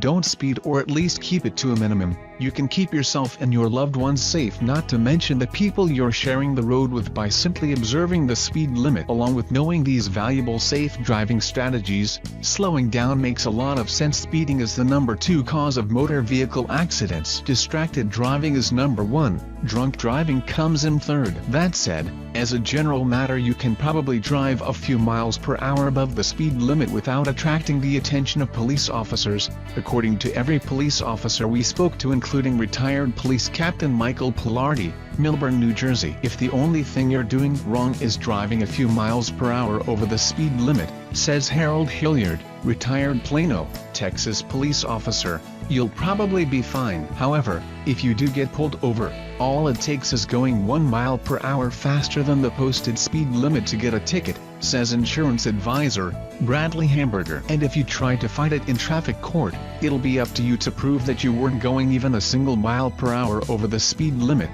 Don't speed, or at least keep it to a minimum. You can keep yourself and your loved ones safe, not to mention the people you're sharing the road with, by simply observing the speed limit. Along with knowing these valuable safe driving strategies, slowing down makes a lot of sense. Speeding is the number 2 cause of motor vehicle accidents. Distracted driving is number 1. Drunk driving comes in third. That said, as a general matter, you can probably drive a few miles per hour above the speed limit without attracting the attention of police officers, according to every police officer we spoke to, including retired Police Captain Michael Palardy, Millburn, New Jersey. If the only thing you're doing wrong is driving a few miles per hour over the speed limit, says Harold Hilliard, retired Plano, Texas police officer, you'll probably be fine. However, if you do get pulled over, all it takes is going 1 mile per hour faster than the posted speed limit to get a ticket, says insurance advisor Bradley Hamburger. And if you try to fight it in traffic court, it'll be up to you to prove that you weren't going even a single mile per hour over the speed limit.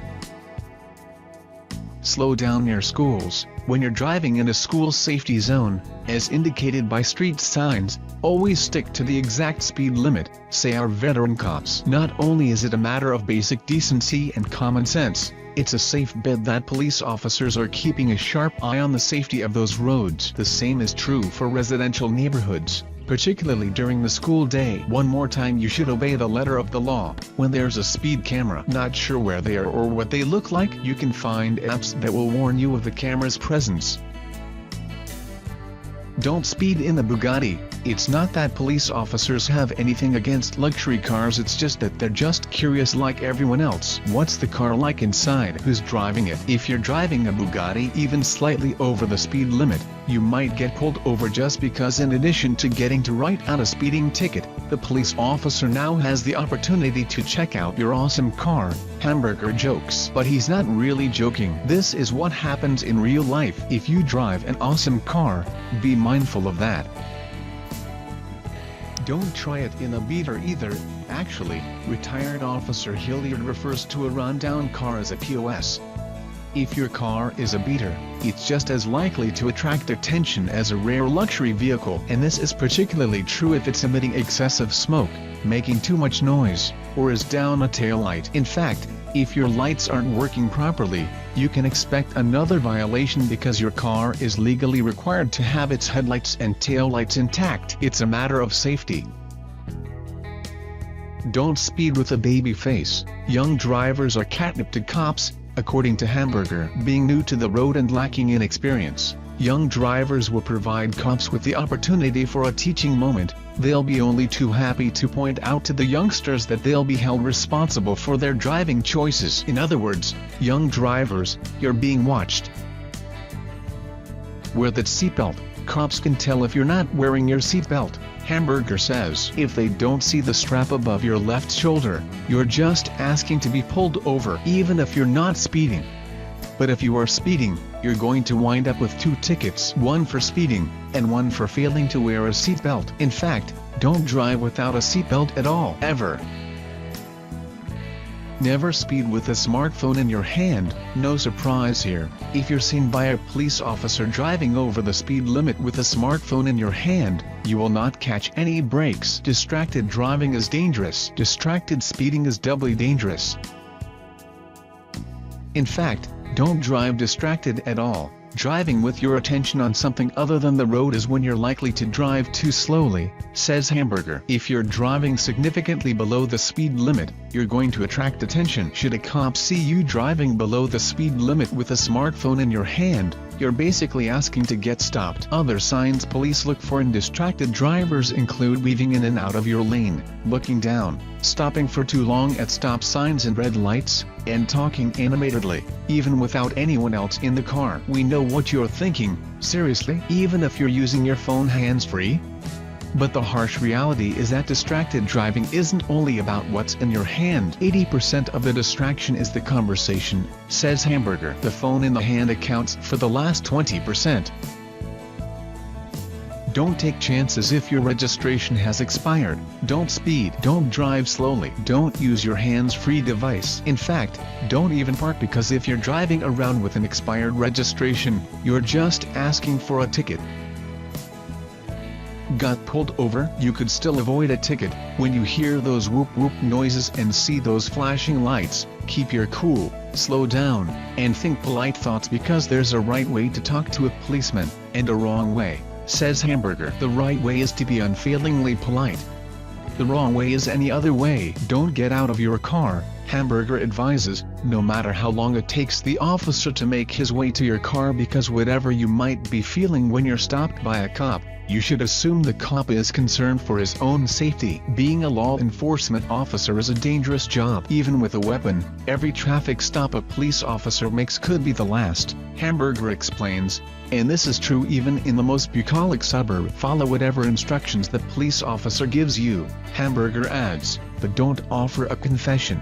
Slow down near schools. When you're driving in a school safety zone, as indicated by street signs, always stick to the exact speed limit, say our veteran cops. Not only is it a matter of basic decency and common sense, it's a safe bet that police officers are keeping a sharp eye on the safety of those roads. The same is true for residential neighborhoods, particularly during the school day. One more time, you should obey the letter of the law. When there's a speed camera, not sure where they are or what they look like, you can find apps that will warn you of the camera's presence. Don't speed in the Bugatti. It's not that police officers have anything against luxury cars, it's just that they're just curious like everyone else. What's the car like inside? Who's driving it? If you're driving a Bugatti even slightly over the speed limit, you might get pulled over just because, in addition to getting to write out a speeding ticket, the police officer now has the opportunity to check out your awesome car. Hamburger jokes. But he's not really joking. This is what happens in real life. If you drive an awesome car, be mindful of that. Don't try it in a beater either. Actually, retired Officer Hilliard refers to a rundown car as a POS. If your car is a beater, it's just as likely to attract attention as a rare luxury vehicle, and this is particularly true if it's emitting excessive smoke, making too much noise, or is down a taillight. In fact, if your lights aren't working properly, you can expect another violation because your car is legally required to have its headlights and taillights intact. It's a matter of safety. Don't speed with a baby face. Young drivers are catnip to cops, according to Hamburger. Being new to the road and lacking in experience, young drivers will provide cops with the opportunity for a teaching moment. They'll be only too happy to point out to the youngsters that they'll be held responsible for their driving choices. In other words, young drivers, you're being watched. Wear that seatbelt. Cops can tell if you're not wearing your seatbelt, Hamburger says. If they don't see the strap above your left shoulder, you're just asking to be pulled over, even if you're not speeding. But if you are speeding, you're going to wind up with 2 tickets, one for speeding, and one for failing to wear a seatbelt. In fact, don't drive without a seatbelt at all, ever. Never speed with a smartphone in your hand. No surprise here. If you're seen by a police officer driving over the speed limit with a smartphone in your hand, you will not catch any brakes. Distracted driving is dangerous. Distracted speeding is doubly dangerous. In fact, don't drive distracted at all. Driving with your attention on something other than the road is when you're likely to drive too slowly, says Hamburger. If you're driving significantly below the speed limit, you're going to attract attention. Should a cop see you driving below the speed limit with a smartphone in your hand, you're basically asking to get stopped. Other signs police look for in distracted drivers include weaving in and out of your lane, looking down, stopping for too long at stop signs and red lights, and talking animatedly, even without anyone else in the car. We know what you're thinking. Seriously? Even if you're using your phone hands-free? But the harsh reality is that distracted driving isn't only about what's in your hand. 80% of the distraction is the conversation, says Hamburger. The phone in the hand accounts for the last 20%. Don't take chances if your registration has expired. Don't speed. Don't drive slowly. Don't use your hands-free device. In fact, don't even park, because if you're driving around with an expired registration, you're just asking for a ticket. Got pulled over? You could still avoid a ticket. When you hear those whoop whoop noises and see those flashing lights, keep your cool, slow down, and think polite thoughts, because there's a right way to talk to a policeman, and a wrong way, says Hamburger. The right way is to be unfailingly polite. The wrong way is any other way. Don't get out of your car, Hamburger advises, no matter how long it takes the officer to make his way to your car, because whatever you might be feeling when you're stopped by a cop, you should assume the cop is concerned for his own safety. Being a law enforcement officer is a dangerous job. Even with a weapon, every traffic stop a police officer makes could be the last, Hamburger explains, and this is true even in the most bucolic suburb. Follow whatever instructions the police officer gives you, Hamburger adds, but don't offer a confession.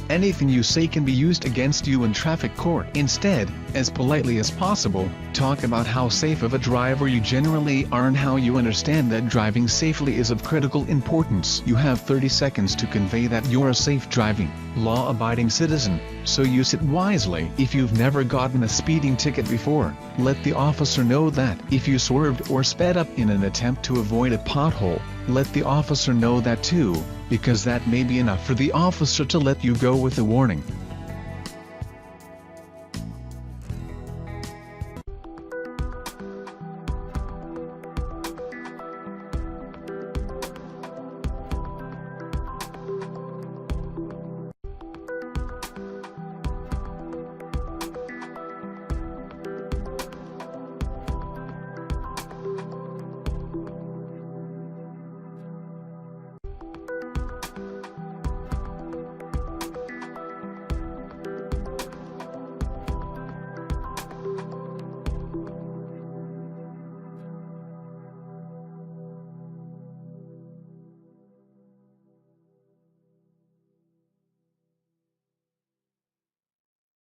Anything you say can be used against you in traffic court. Instead, as politely as possible, talk about how safe of a driver you generally are and how you understand that driving safely is of critical importance. You have 30 seconds to convey that you're a safe driving, law-abiding citizen, so use it wisely. If you've never gotten a speeding ticket before, let the officer know that. If you swerved or sped up in an attempt to avoid a pothole, let the officer know that too, because that may be enough for the officer to let you go with a warning.